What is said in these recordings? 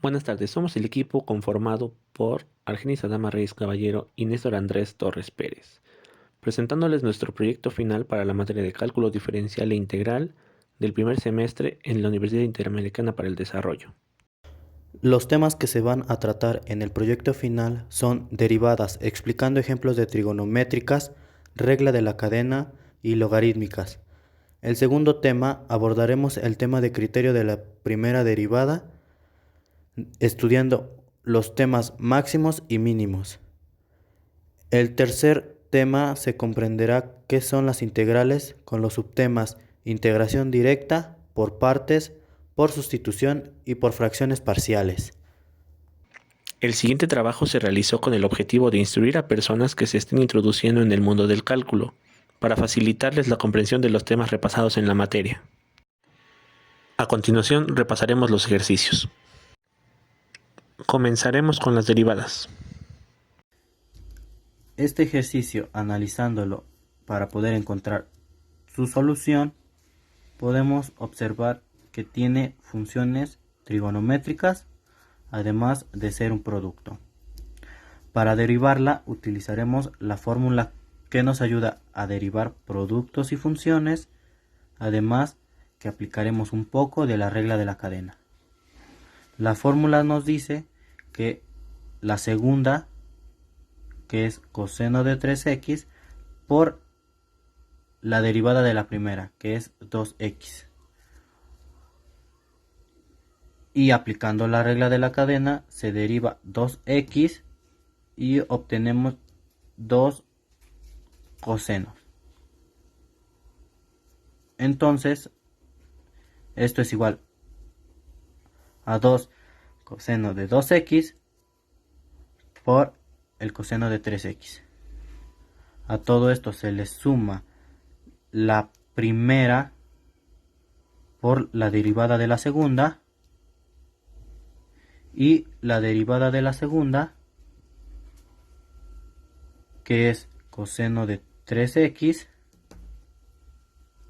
Buenas tardes, somos el equipo conformado por Argenis Adama Reyes Caballero y Néstor Andrés Torres Pérez, presentándoles nuestro proyecto final para la materia de cálculo diferencial e integral del primer semestre en la Universidad Interamericana para el Desarrollo. Los temas que se van a tratar en el proyecto final son derivadas, explicando ejemplos de trigonométricas, regla de la cadena y logarítmicas. El segundo tema abordaremos el tema de criterio de la primera derivada, estudiando los temas máximos y mínimos. El tercer tema se comprenderá qué son las integrales con los subtemas integración directa, por partes, por sustitución y por fracciones parciales. El siguiente trabajo se realizó con el objetivo de instruir a personas que se estén introduciendo en el mundo del cálculo, para facilitarles la comprensión de los temas repasados en la materia. A continuación repasaremos los ejercicios. Comenzaremos con las derivadas. Este ejercicio, analizándolo para poder encontrar su solución, podemos observar que tiene funciones trigonométricas, además de ser un producto. Para derivarla utilizaremos la fórmula que nos ayuda a derivar productos y funciones, además que aplicaremos un poco de la regla de la cadena. La fórmula nos dice que la segunda, que es coseno de 3x, por la derivada de la primera, que es 2x. Y aplicando la regla de la cadena se deriva 2x y obtenemos 2 cosenos. Entonces, esto es igual a 2 coseno de 2x por el coseno de 3x. A todo esto se le suma la primera por la derivada de la segunda y la derivada de la segunda, que es coseno de 3x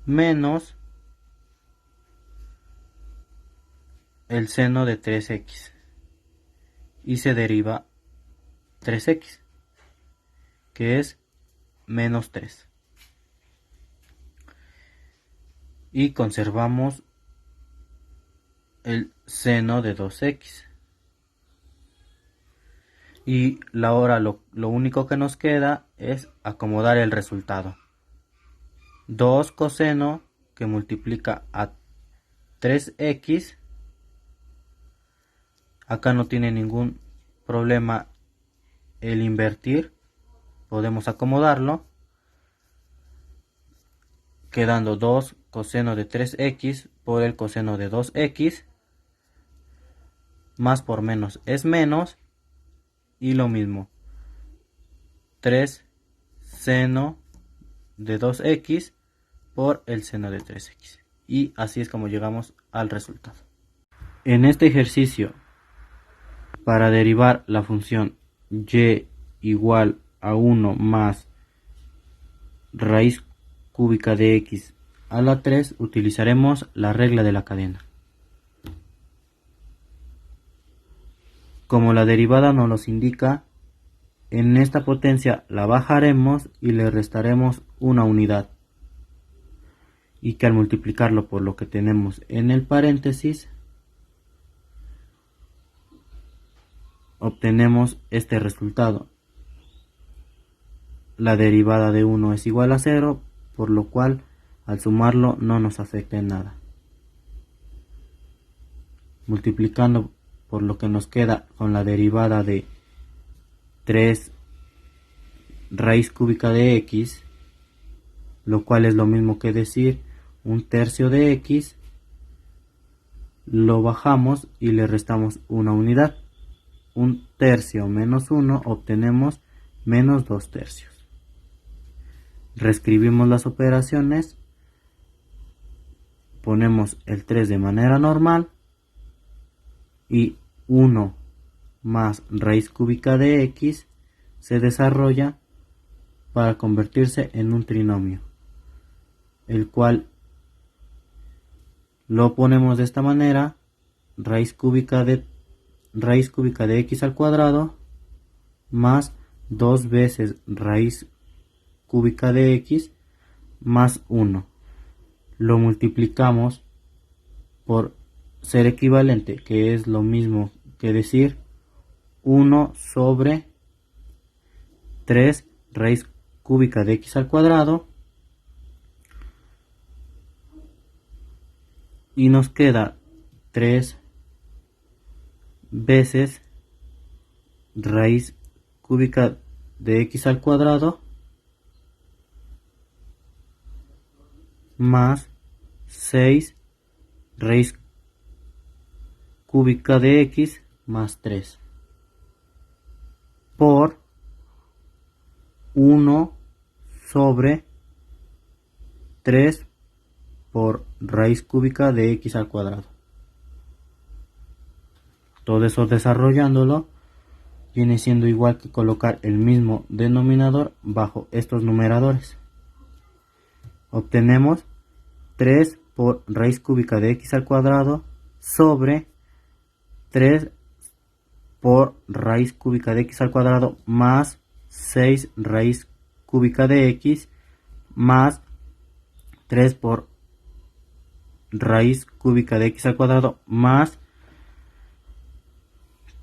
menos el seno de 3x, y se deriva 3x, que es menos 3. Y conservamos el seno de 2x. Y ahora lo único que nos queda es acomodar el resultado. 2 coseno que multiplica a 3x. Acá no tiene ningún problema el invertir. Podemos acomodarlo, quedando 2 coseno de 3x por el coseno de 2x. Más por menos es menos. Y lo mismo, 3 seno de 2x por el seno de 3x. Y así es como llegamos al resultado. En este ejercicio, para derivar la función y igual a 1 más raíz cúbica de x a la 3, utilizaremos la regla de la cadena. Como la derivada nos los indica, en esta potencia la bajaremos y le restaremos una unidad. Y que al multiplicarlo por lo que tenemos en el paréntesis, obtenemos este resultado. La derivada de 1 es igual a 0, por lo cual al sumarlo no nos afecta en nada. Multiplicando por lo que nos queda con la derivada de 3 raíz cúbica de x, lo cual es lo mismo que decir 1/3 de x, lo bajamos y le restamos una unidad. 1/3 menos 1 obtenemos menos 2/3. Reescribimos las operaciones, ponemos el 3 de manera normal y 1 más raíz cúbica de x se desarrolla para convertirse en un trinomio, el cual lo ponemos de esta manera: raíz cúbica de raíz cúbica de x al cuadrado más 2 veces raíz cúbica de x más 1. Lo multiplicamos por ser equivalente, que es lo mismo que decir 1 sobre 3 raíz cúbica de x al cuadrado, y nos queda 3 veces raíz cúbica de x al cuadrado más 6 raíz cúbica de x más 3 por 1 sobre 3 por raíz cúbica de x al cuadrado. Todo eso desarrollándolo viene siendo igual que colocar el mismo denominador bajo estos numeradores. Obtenemos 3 por raíz cúbica de x al cuadrado sobre 3 por raíz cúbica de x al cuadrado más 6 raíz cúbica de x más 3 por raíz cúbica de x al cuadrado más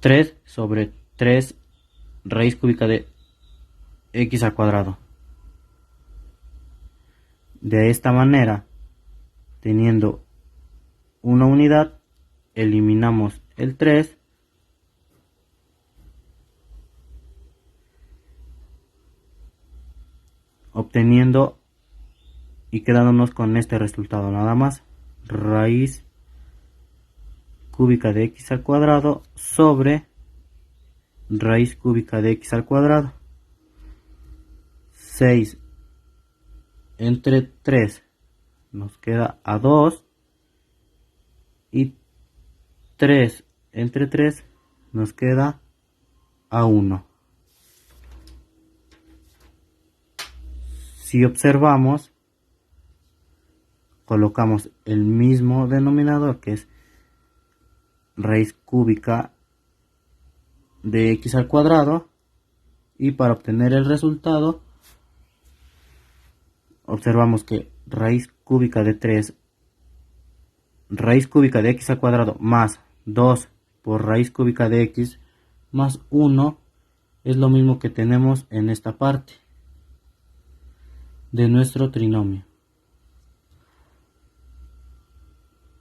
3 sobre 3 raíz cúbica de x al cuadrado. De esta manera, teniendo una unidad, eliminamos el 3 obteniendo y quedándonos con este resultado nada más: raíz cúbica de x al cuadrado sobre raíz cúbica de x al cuadrado. 6 entre 3 nos queda a 2 y 3 entre 3 nos queda a 1. Si observamos, colocamos el mismo denominador, que es raíz cúbica de x al cuadrado, y para obtener el resultado observamos que raíz cúbica de 3, raíz cúbica de x al cuadrado más 2 por raíz cúbica de x más 1 es lo mismo que tenemos en esta parte de nuestro trinomio,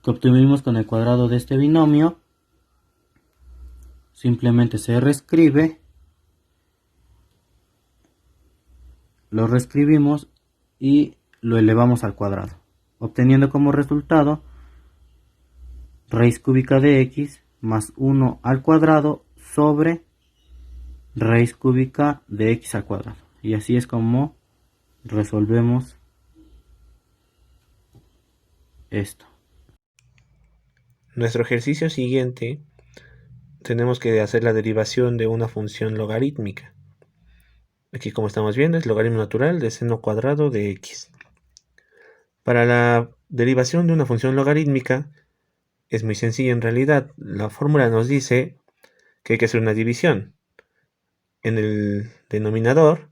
que obtuvimos con el cuadrado de este binomio. Simplemente se reescribe, lo reescribimos y lo elevamos al cuadrado, obteniendo como resultado raíz cúbica de x más 1 al cuadrado sobre raíz cúbica de x al cuadrado. Y así es como resolvemos esto. Nuestro ejercicio siguiente, tenemos que hacer la derivación de una función logarítmica. Aquí, como estamos viendo, es logaritmo natural de seno cuadrado de x. Para la derivación de una función logarítmica es muy sencillo en realidad. La fórmula nos dice que hay que hacer una división. En el denominador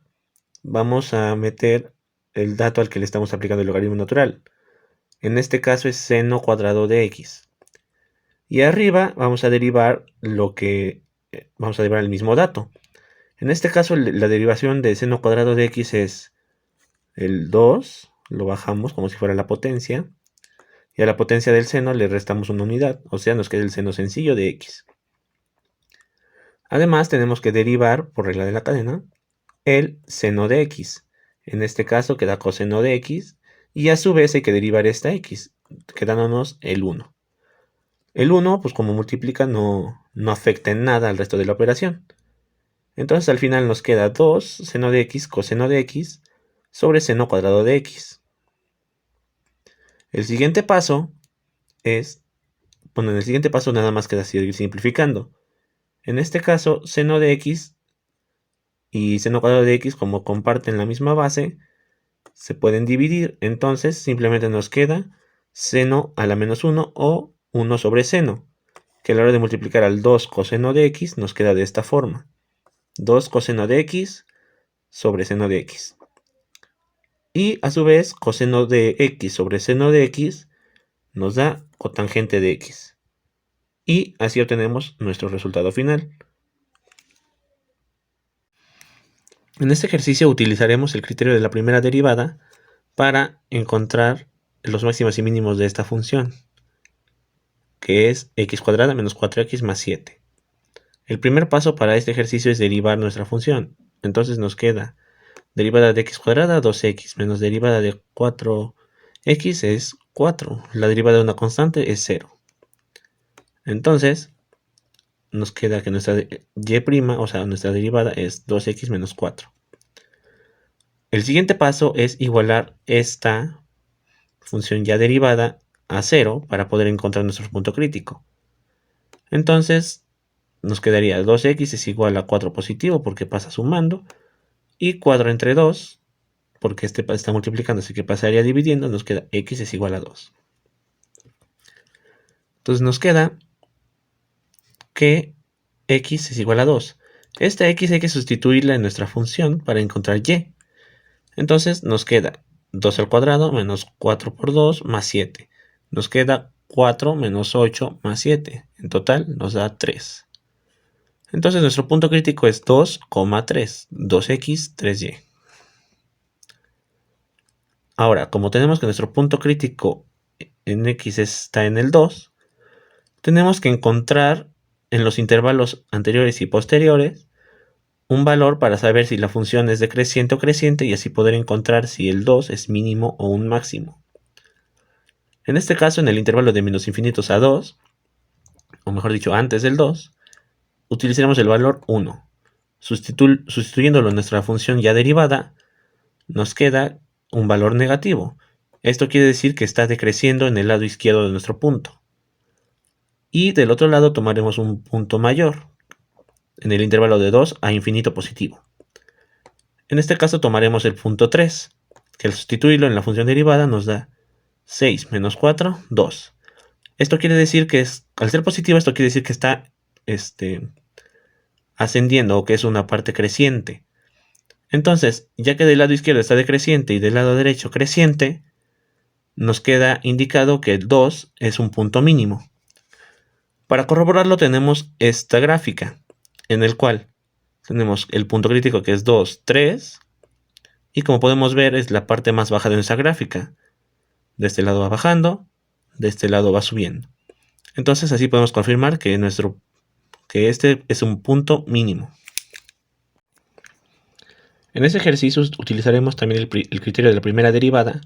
vamos a meter el dato al que le estamos aplicando el logaritmo natural. En este caso es seno cuadrado de x. Y arriba vamos a derivar el mismo dato. En este caso la derivación de seno cuadrado de x es el 2, lo bajamos como si fuera la potencia, y a la potencia del seno le restamos una unidad, o sea, nos queda el seno sencillo de x. Además tenemos que derivar, por regla de la cadena, el seno de x. En este caso queda coseno de x, y a su vez hay que derivar esta x, quedándonos el 1. El 1, pues como multiplica, no afecta en nada al resto de la operación. Entonces al final nos queda 2 seno de x coseno de x sobre seno cuadrado de x. El siguiente paso es, en el siguiente paso nada más queda seguir simplificando. En este caso, seno de x y seno cuadrado de x, como comparten la misma base, se pueden dividir. Entonces simplemente nos queda seno a la menos 1 o 1 sobre seno, que a la hora de multiplicar al 2 coseno de x nos queda de esta forma. 2 coseno de x sobre seno de x. Y a su vez, coseno de x sobre seno de x nos da cotangente de x. Y así obtenemos nuestro resultado final. En este ejercicio utilizaremos el criterio de la primera derivada para encontrar los máximos y mínimos de esta función, que es x cuadrada menos 4x más 7. El primer paso para este ejercicio es derivar nuestra función. Entonces nos queda derivada de x cuadrada, 2x, menos derivada de 4x es 4. La derivada de una constante es 0. Entonces nos queda que nuestra y', o sea, nuestra derivada es 2x menos 4. El siguiente paso es igualar esta función ya derivada a 0 para poder encontrar nuestro punto crítico. Entonces nos quedaría 2x es igual a 4 positivo porque pasa sumando, y 4 entre 2 porque este está multiplicando, así que pasaría dividiendo, nos queda x es igual a 2. Entonces nos queda que x es igual a 2. Esta x hay que sustituirla en nuestra función para encontrar y. Entonces nos queda 2 al cuadrado menos 4 por 2 más 7. Nos queda 4 menos 8 más 7. En total nos da 3. Entonces nuestro punto crítico es 2,3. 2x, 3y. Ahora, como tenemos que nuestro punto crítico en x está en el 2, tenemos que encontrar en los intervalos anteriores y posteriores un valor para saber si la función es decreciente o creciente y así poder encontrar si el 2 es mínimo o un máximo. En este caso, en el intervalo de menos infinitos a 2, o mejor dicho, antes del 2, utilizaremos el valor 1. Sustituyéndolo en nuestra función ya derivada, nos queda un valor negativo. Esto quiere decir que está decreciendo en el lado izquierdo de nuestro punto. Y del otro lado tomaremos un punto mayor, en el intervalo de 2 a infinito positivo. En este caso tomaremos el punto 3, que al sustituirlo en la función derivada nos da 6 menos 4, 2. Esto quiere decir que al ser positivo, esto quiere decir que está ascendiendo o que es una parte creciente. Entonces, ya que del lado izquierdo está decreciente y del lado derecho creciente, nos queda indicado que el 2 es un punto mínimo. Para corroborarlo tenemos esta gráfica, en el cual tenemos el punto crítico que es 2, 3, y como podemos ver es la parte más baja de nuestra gráfica. De este lado va bajando, de este lado va subiendo. Entonces así podemos confirmar que este es un punto mínimo. En este ejercicio utilizaremos también el criterio de la primera derivada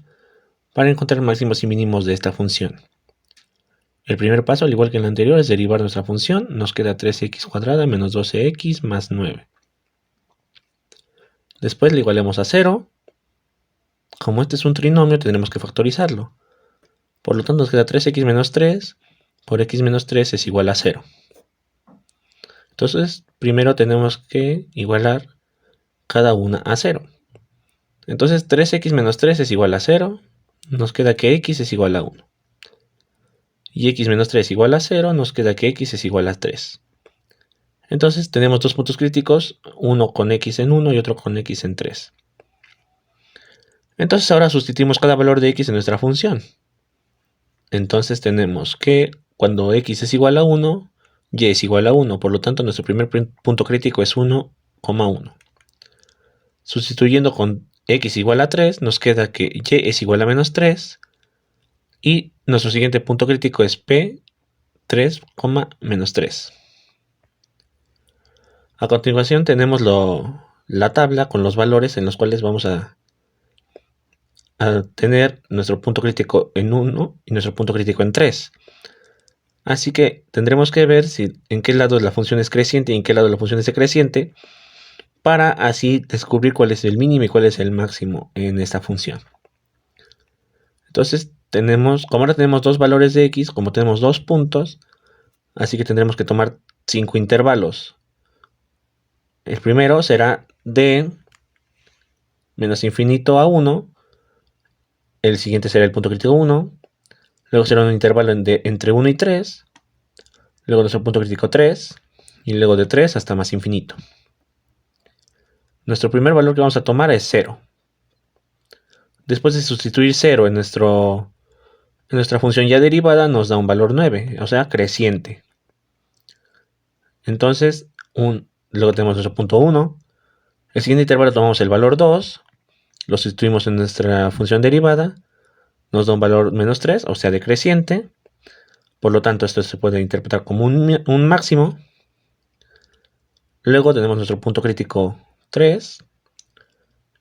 para encontrar máximos y mínimos de esta función. El primer paso, al igual que en el anterior, es derivar nuestra función. Nos queda 3x cuadrada menos 12x más 9. Después le igualemos a 0. Como este es un trinomio, tendremos que factorizarlo. Por lo tanto, nos queda 3x menos 3 por x menos 3 es igual a 0. Entonces, primero tenemos que igualar cada una a 0. Entonces 3x menos 3 es igual a 0. Nos queda que x es igual a 1. Y x menos 3 igual a 0. Nos queda que x es igual a 3. Entonces tenemos dos puntos críticos, uno con x en 1 y otro con x en 3. Entonces ahora sustituimos cada valor de x en nuestra función. Entonces tenemos que cuando x es igual a 1, y es igual a 1. Por lo tanto, nuestro primer punto crítico es 1,1. Sustituyendo con x igual a 3, nos queda que y es igual a menos 3. Y nuestro siguiente punto crítico es p 3, menos 3. A continuación tenemos la tabla con los valores en los cuales vamos a tener nuestro punto crítico en 1 y nuestro punto crítico en 3. Así que tendremos que ver en qué lado la función es creciente y en qué lado la función es decreciente, para así descubrir cuál es el mínimo y cuál es el máximo en esta función. Entonces como ahora tenemos dos valores de x, como tenemos dos puntos, así que tendremos que tomar 5 intervalos. El primero será de menos infinito a 1, el siguiente será el punto crítico 1, luego será un intervalo entre 1 y 3, luego nuestro punto crítico 3, y luego de 3 hasta más infinito. Nuestro primer valor que vamos a tomar es 0. Después de sustituir 0 en nuestra función ya derivada, nos da un valor 9, o sea, creciente. Entonces, luego tenemos nuestro punto 1. El siguiente intervalo tomamos el valor 2, lo sustituimos en nuestra función derivada, nos da un valor menos 3, o sea, decreciente. Por lo tanto, esto se puede interpretar como un máximo. Luego tenemos nuestro punto crítico 3.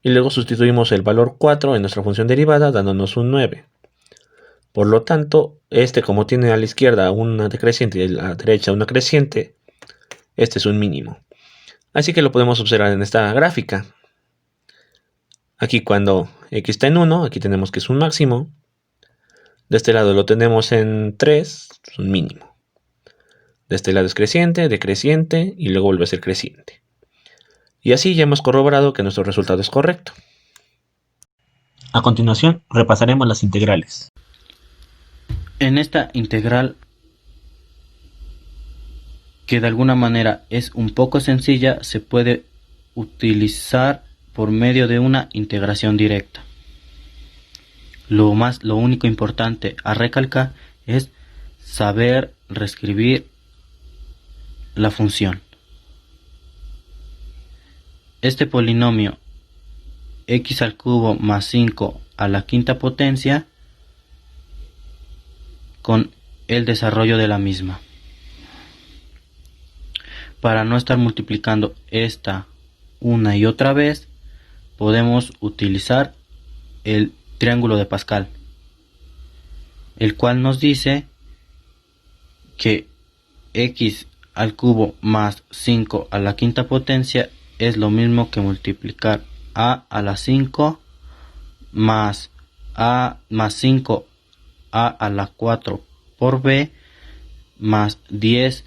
Y luego sustituimos el valor 4 en nuestra función derivada, dándonos un 9. Por lo tanto, como tiene a la izquierda una decreciente y a la derecha una creciente, este es un mínimo. Así que lo podemos observar en esta gráfica. Aquí cuando x está en 1, aquí tenemos que es un máximo. De este lado lo tenemos en 3, es un mínimo. De este lado es creciente, decreciente y luego vuelve a ser creciente. Y así ya hemos corroborado que nuestro resultado es correcto. A continuación, repasaremos las integrales. En esta integral, que de alguna manera es un poco sencilla, se puede utilizar por medio de una integración directa. Lo único importante a recalcar es saber reescribir la función. Este polinomio x al cubo más 5 a la quinta potencia con el desarrollo de la misma. Para no estar multiplicando esta una y otra vez, podemos utilizar el triángulo de Pascal, el cual nos dice que x al cubo más 5 a la quinta potencia es lo mismo que multiplicar a la 5 más a más 5 a la 4 por b más 10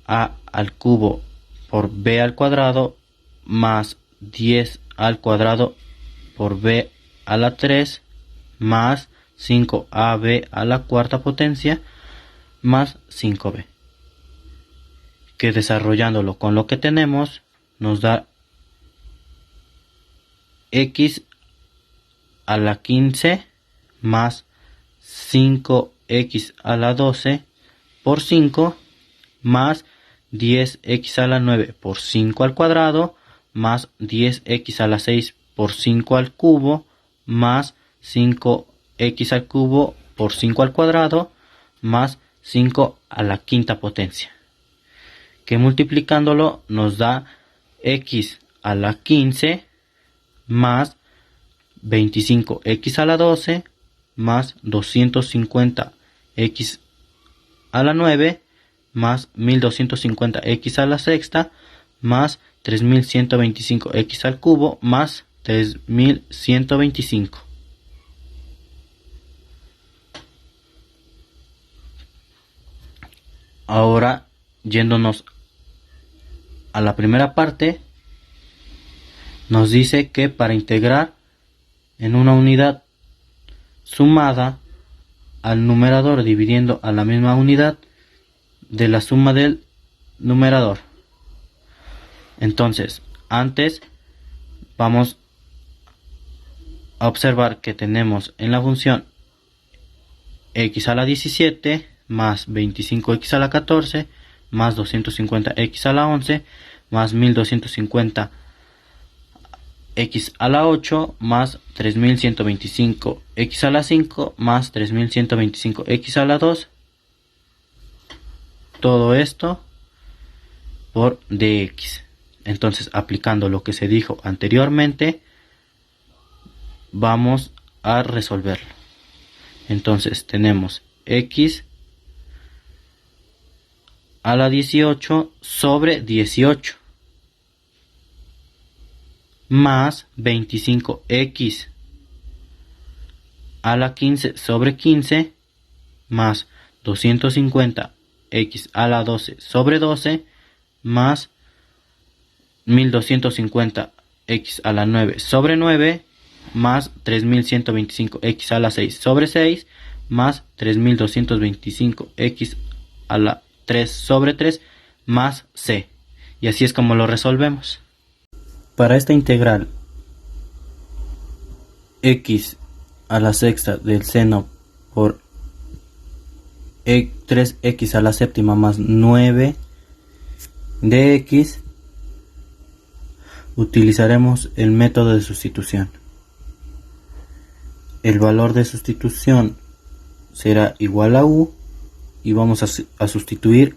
a al cubo por b al cuadrado más 10 al cuadrado por b a la 3 más 5ab a la cuarta potencia más 5b, que desarrollándolo con lo que tenemos nos da x a la 15 más 5x a la 12 por 5 más 10x a la 9 por 5 al cuadrado más 10x a la 6 por 5 al cubo más 5x al cubo por 5 al cuadrado más 5 a la quinta potencia, que multiplicándolo nos da x a la 15 más 25x a la 12 más 250x a la 9 más 1250x a la sexta más 3125x al cubo más 3125. Ahora, yéndonos a la primera parte, nos dice que para integrar en una unidad sumada al numerador dividiendo a la misma unidad de la suma del numerador. Entonces, antes vamos a observar que tenemos en la función x a la 17 más 25x a la 14 más 250x a la 11 más 1250x a la 8 más 3125x a la 5 más 3125x a la 2. Todo esto por dx. Entonces, aplicando lo que se dijo anteriormente, vamos a resolverlo. Entonces, tenemos x a la 18 sobre 18 más 25x a la 15 sobre 15 más 250x a la 12 sobre 12 más 1250x a la 9 sobre 9 más 3125x a la 6 sobre 6 más 3225x a la 3 sobre 3 más c. Y así es como lo resolvemos. Para esta integral x a la sexta del seno por 3x a la séptima más 9 de x, utilizaremos el método de sustitución. El valor de sustitución será igual a u y vamos a sustituir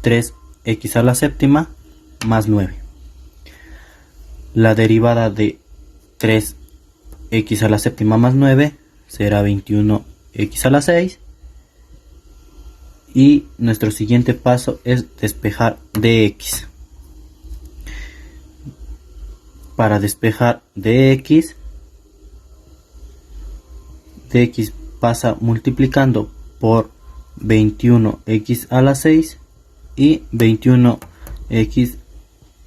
3x a la séptima más 9. La derivada de 3x a la séptima más 9 será 21x a la 6. Y nuestro siguiente paso es despejar dx. Para despejar dx pasa multiplicando por 21x a la 6 y 21x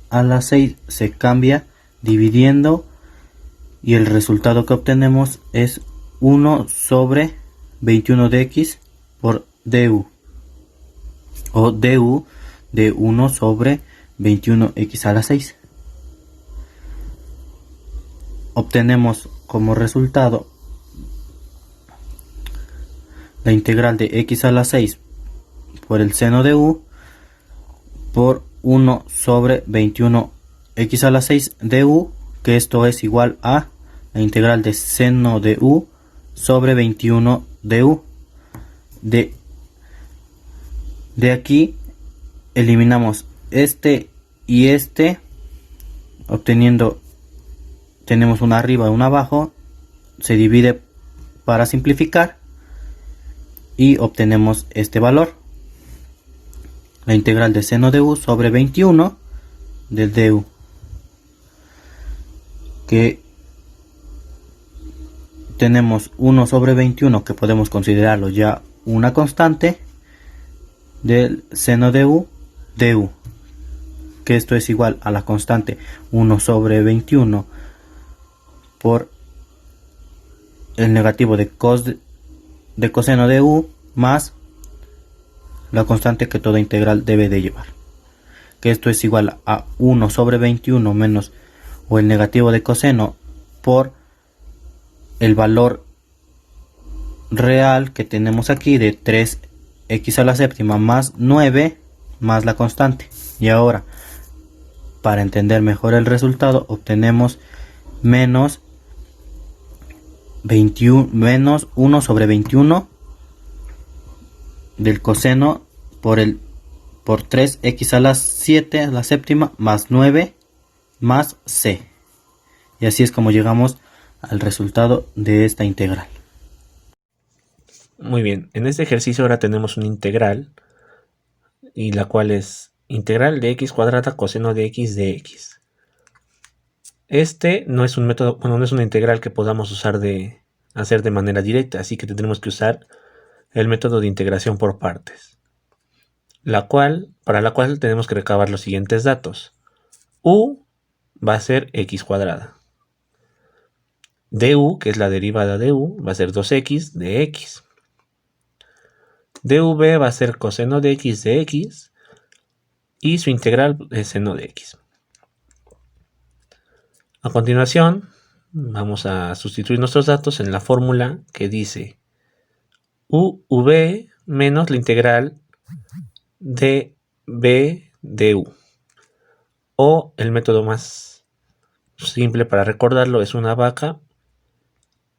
a la 6 se cambia dividiendo y el resultado que obtenemos es 1 sobre 21 de x por du, o du de 1 sobre 21x a la 6. Obtenemos como resultado la integral de x a la 6 por el seno de u por 1 sobre 21x a la 6 de u, que esto es igual a la integral de seno de u sobre 21 de u. De aquí eliminamos este y este, obteniendo, tenemos una arriba y una abajo, se divide para simplificar y obtenemos este valor, la integral de seno de u sobre 21 de du, que tenemos 1 sobre 21 que podemos considerarlo ya una constante del seno de u du, que esto es igual a la constante 1 sobre 21 por el negativo de coseno de u más la constante que toda integral debe de llevar, que esto es igual a 1 sobre 21 menos o el negativo de coseno por el valor real que tenemos aquí de 3x a la séptima más 9 más la constante. Y ahora, para entender mejor el resultado, obtenemos menos 1 sobre 21 del coseno por 3x a la 7 a la séptima más 9 más c. Y así es como llegamos al resultado de esta integral. Muy bien, en este ejercicio ahora tenemos una integral, y la cual es integral de x cuadrada coseno de x de x. Este no es un método, bueno, no es una integral que podamos hacer de manera directa, así que tendremos que usar el método de integración por partes, para la cual tenemos que recabar los siguientes datos. U va a ser x cuadrada. Du, que es la derivada de u, va a ser 2x de x. dv va a ser coseno de x de x y su integral es seno de x. A continuación, vamos a sustituir nuestros datos en la fórmula que dice uv menos la integral de b de u. O el método más simple para recordarlo es una vaca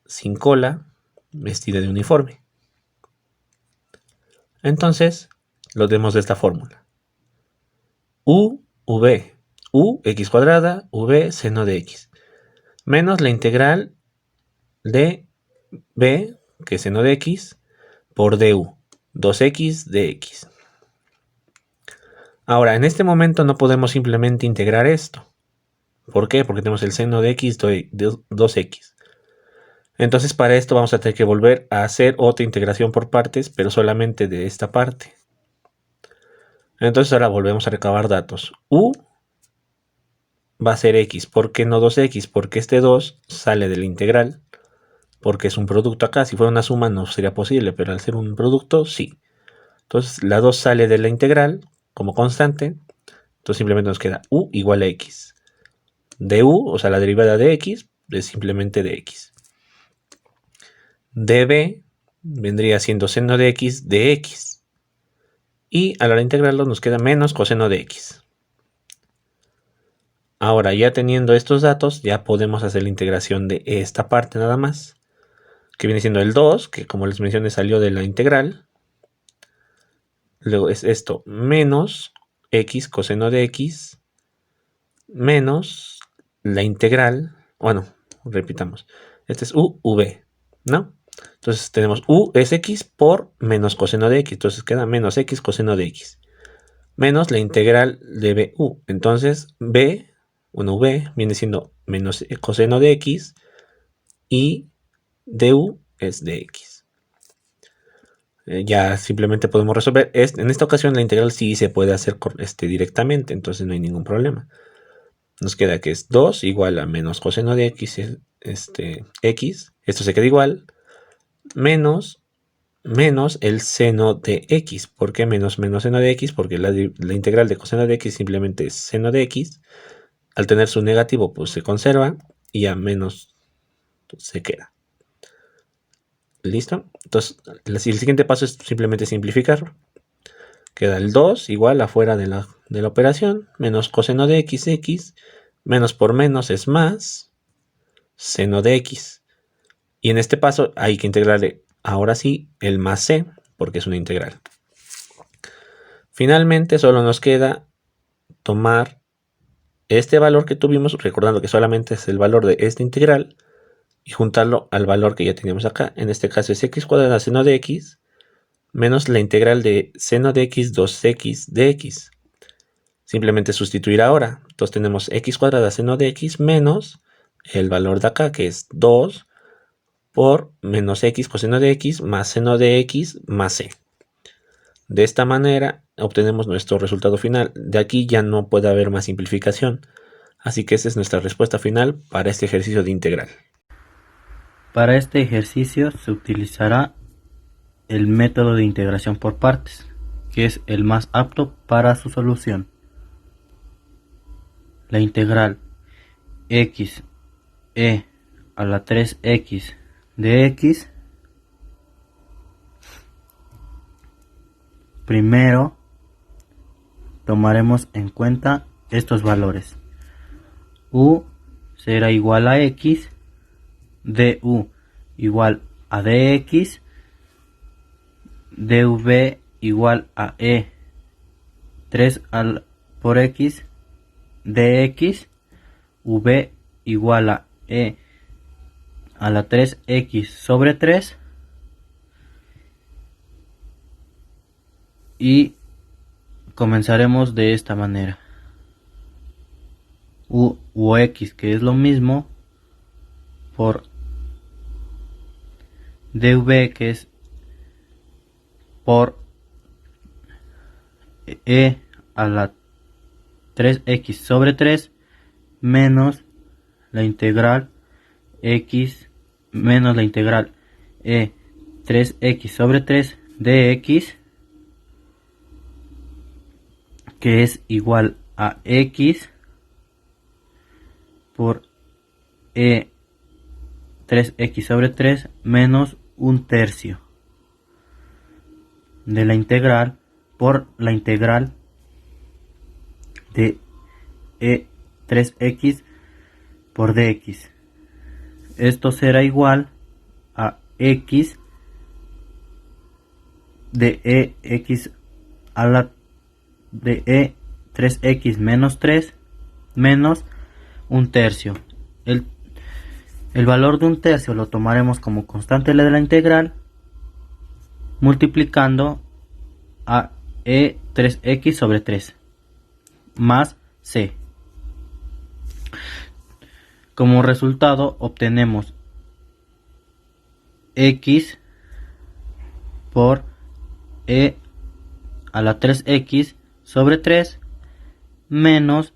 sin cola vestida de uniforme. Entonces, lo demos de esta fórmula. U x cuadrada, v seno de x, menos la integral de b, que es seno de x, por du, 2x de x. Ahora, en este momento no podemos simplemente integrar esto. ¿Por qué? Porque tenemos el seno de x de 2x. Entonces, para esto vamos a tener que volver a hacer otra integración por partes, pero solamente de esta parte. Entonces ahora volvemos a recabar datos. U va a ser x. ¿Por qué no 2x? Porque este 2 sale de la integral, porque es un producto acá. Si fuera una suma no sería posible, pero al ser un producto, sí. Entonces la 2 sale de la integral como constante. Entonces simplemente nos queda u igual a x. Du, o sea, la derivada de x, es simplemente de x. Db vendría siendo seno de x de x. Y a la hora de integrarlo nos queda menos coseno de x. Ahora, ya teniendo estos datos, ya podemos hacer la integración de esta parte nada más, que viene siendo el 2, que como les mencioné salió de la integral. Luego es esto, menos x coseno de x, menos la integral, bueno, repitamos, este es v, ¿no? Entonces tenemos u es x por menos coseno de x, entonces queda menos x coseno de x, menos la integral de bu. Entonces v viene siendo menos coseno de x y du es de x. Ya simplemente podemos resolver. En esta ocasión la integral sí se puede hacer directamente, entonces no hay ningún problema. Nos queda que es 2 igual a menos coseno de x, x, esto se queda igual, menos el seno de x. ¿Por qué menos seno de x? Porque la integral de coseno de x simplemente es seno de x. Al tener su negativo, pues se conserva y a menos se queda. ¿Listo? Entonces, el siguiente paso es simplemente simplificarlo. Queda el 2 igual afuera de la operación, menos coseno de x, menos por menos es más seno de x. Y en este paso hay que integrarle ahora sí el más c, porque es una integral. Finalmente solo nos queda tomar este valor que tuvimos, recordando que solamente es el valor de esta integral, y juntarlo al valor que ya teníamos acá. En este caso es x cuadrada seno de x, menos la integral de seno de x 2x de x. Simplemente sustituir ahora. Entonces tenemos x cuadrada seno de x menos el valor de acá, que es 2 por menos x coseno de x más seno de x más c. De esta manera obtenemos nuestro resultado final. De aquí ya no puede haber más simplificación. Así que esa es nuestra respuesta final para este ejercicio de integral. Para este ejercicio se utilizará el método de integración por partes, que es el más apto para su solución. La integral x a la 3x de x, primero tomaremos en cuenta estos valores. U será igual a x, du igual a dx, dv igual a 3 por x dx, v igual a a la 3x sobre 3, y comenzaremos de esta manera. U o x, que es lo mismo, por dv, que es por a la 3x sobre 3 menos la integral x menos la integral 3x sobre 3 dx, que es igual a x por 3x sobre 3 menos 1/3 de la integral por la integral de 3x por dx. Esto será igual a x de x a la de 3x menos 3 menos 1/3. El valor de 1/3 lo tomaremos como constante de la integral, multiplicando a 3x sobre 3 más c. Como resultado obtenemos x por a la 3x sobre 3 menos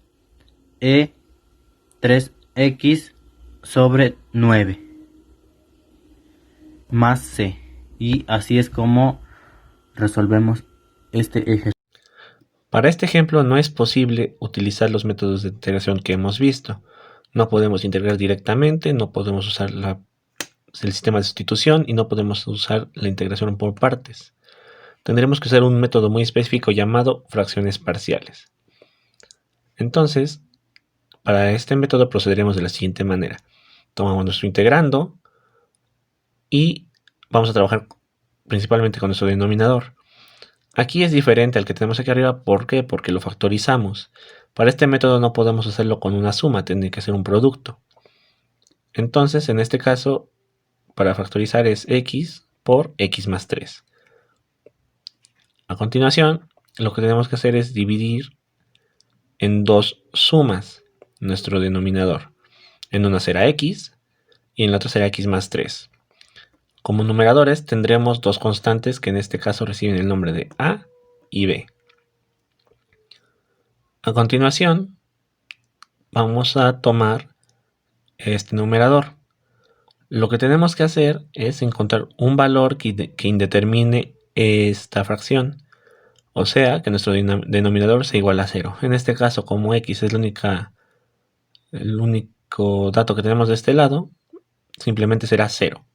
3x sobre 9 más c. Y así es como resolvemos este ejercicio. Para este ejemplo no es posible utilizar los métodos de integración que hemos visto. No podemos integrar directamente, no podemos usar el sistema de sustitución y no podemos usar la integración por partes. Tendremos que usar un método muy específico llamado fracciones parciales. Entonces, para este método procederemos de la siguiente manera. Tomamos nuestro integrando y vamos a trabajar principalmente con nuestro denominador. Aquí es diferente al que tenemos aquí arriba. ¿Por qué? Porque lo factorizamos. Para este método no podemos hacerlo con una suma, tiene que ser un producto. Entonces, en este caso, para factorizar es x por x más 3. A continuación, lo que tenemos que hacer es dividir en dos sumas nuestro denominador. En una será x y en la otra será x más 3. Como numeradores tendremos dos constantes que en este caso reciben el nombre de a y b. A continuación, vamos a tomar este numerador. Lo que tenemos que hacer es encontrar un valor que indetermine esta fracción. O sea, que nuestro denominador sea igual a 0. En este caso, como x es el único dato que tenemos de este lado, simplemente será 0.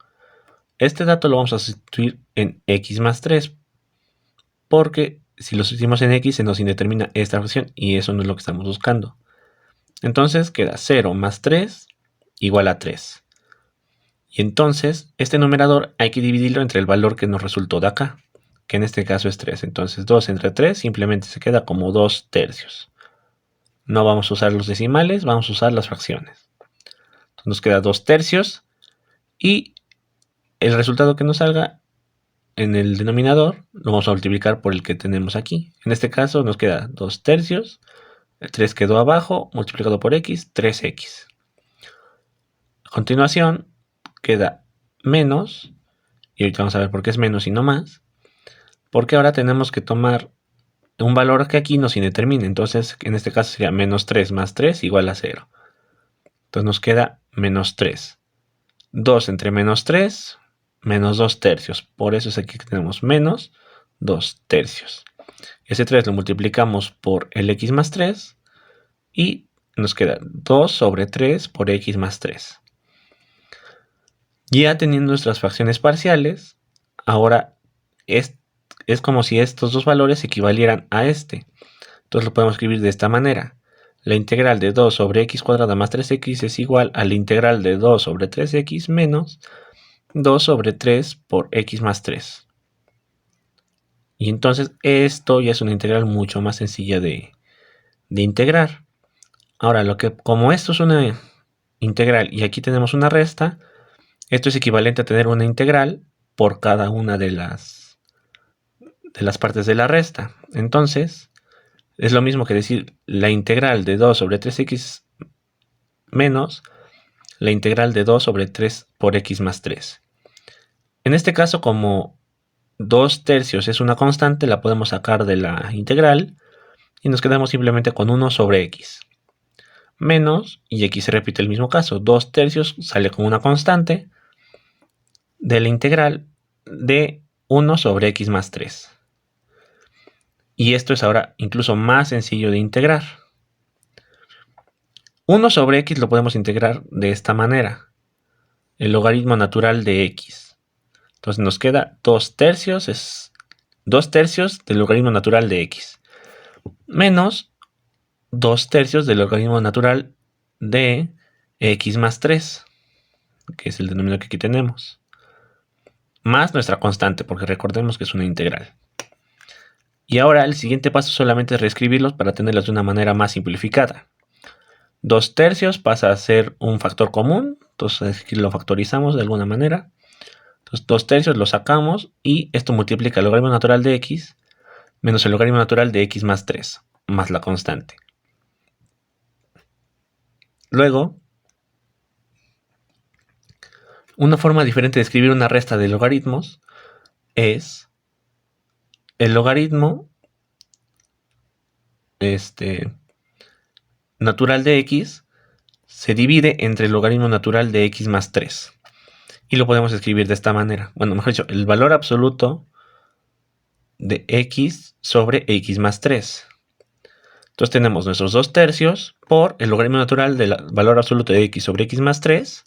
Este dato lo vamos a sustituir en x más 3, porque si lo sustituimos en x se nos indetermina esta fracción y eso no es lo que estamos buscando. Entonces queda 0 más 3 igual a 3. Y entonces este numerador hay que dividirlo entre el valor que nos resultó de acá, que en este caso es 3. Entonces 2 entre 3 simplemente se queda como 2 tercios. No vamos a usar los decimales, vamos a usar las fracciones. Entonces nos queda 2 tercios y el resultado que nos salga en el denominador lo vamos a multiplicar por el que tenemos aquí. En este caso nos queda 2 tercios, el 3 quedó abajo, multiplicado por x, 3x. A continuación queda menos, y ahorita vamos a ver por qué es menos y no más, porque ahora tenemos que tomar un valor que aquí nos indetermine. Entonces en este caso sería menos 3 más 3 igual a 0. Entonces nos queda menos 3. 2 entre menos 3, menos 2 tercios. Por eso es aquí que tenemos menos 2 tercios. Ese 3 lo multiplicamos por el x más 3 y nos queda 2 sobre 3 por x más 3. Ya teniendo nuestras fracciones parciales, ahora es como si estos dos valores equivalieran a este. Entonces lo podemos escribir de esta manera. La integral de 2 sobre x cuadrada más 3x es igual a la integral de 2 sobre 3x menos 2 sobre 3 por x más 3. Y entonces esto ya es una integral mucho más sencilla de integrar. Ahora, como esto es una integral y aquí tenemos una resta, esto es equivalente a tener una integral por cada una de las partes de la resta. Entonces, es lo mismo que decir la integral de 2 sobre 3x menos la integral de 2 sobre 3 por x más 3. En este caso, como 2 tercios es una constante, la podemos sacar de la integral y nos quedamos simplemente con 1 sobre x. Menos, y aquí se repite el mismo caso, 2 tercios sale con una constante de la integral de 1 sobre x más 3. Y esto es ahora incluso más sencillo de integrar. 1 sobre x lo podemos integrar de esta manera. El logaritmo natural de x. Entonces nos queda 2 tercios, es 2 tercios del logaritmo natural de x. Menos 2 tercios del logaritmo natural de x más 3, que es el denominador que aquí tenemos. Más nuestra constante, porque recordemos que es una integral. Y ahora el siguiente paso solamente es reescribirlos para tenerlos de una manera más simplificada. 2 tercios pasa a ser un factor común, entonces aquí lo factorizamos de alguna manera. Entonces 2 tercios lo sacamos y esto multiplica el logaritmo natural de x menos el logaritmo natural de x más 3, más la constante. Luego, una forma diferente de escribir una resta de logaritmos es el logaritmo natural de x se divide entre el logaritmo natural de x más 3. Y lo podemos escribir de esta manera. Bueno, mejor dicho, el valor absoluto de x sobre x más 3. Entonces tenemos nuestros 2/3 por el logaritmo natural del valor absoluto de x sobre x más 3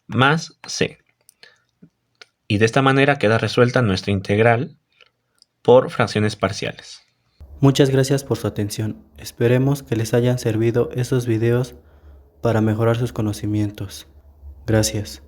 más c. Y de esta manera queda resuelta nuestra integral por fracciones parciales. Muchas gracias por su atención. Esperemos que les hayan servido estos videos para mejorar sus conocimientos. Gracias.